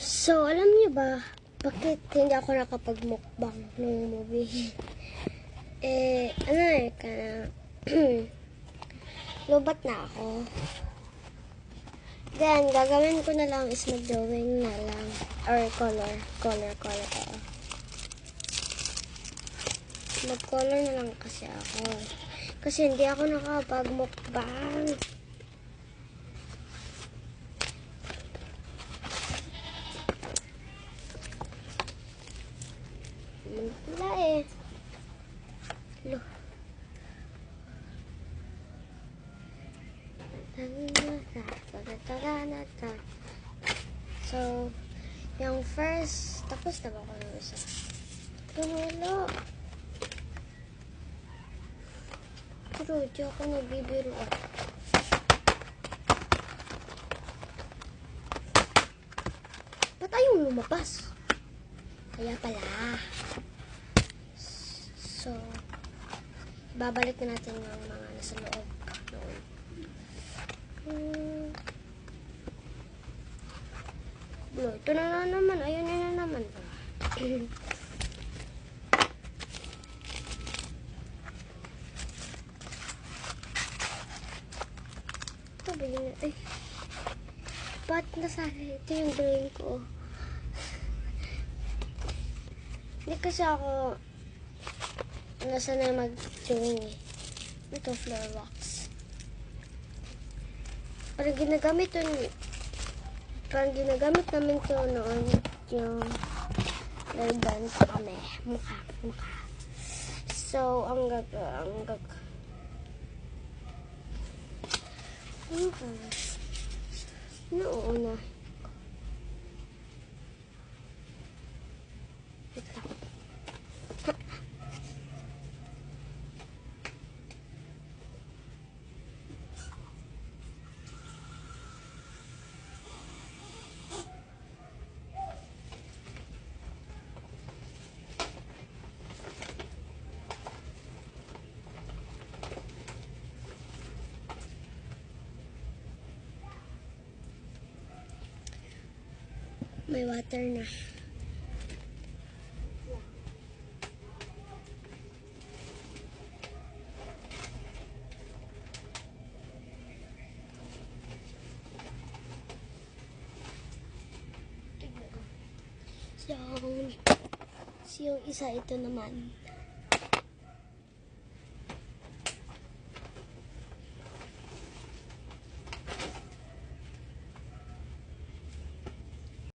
So, alam niyo ba, bakit hindi ako nakapag-mukbang ng movie? Lubat na ako. Then, gagawin ko na lang is mag-drawing na lang. Or color. Mag-color na lang kasi ako. Kasi hindi ako nakapag-mukbang. Wala eh. So, yung first, tapos na ba ako ng isa? Wala. Pero, di ako nagbibiro. Ba't ayaw lumabas? Kaya pala. So, babalik na natin yung mga nasa loob noon. Ito na naman. Ayun na naman. Ito ba yun? Ay. Ba't nasari? Ito yung drawing ko. Hindi kasi ako nasanay mag-drawing eh. Ito, flower wax. Parang ginagamit namin to noon yung laruban sa kami. Mukha. So, ang gag. Noon na. Wait lang. May water na. So, yung isa ito naman.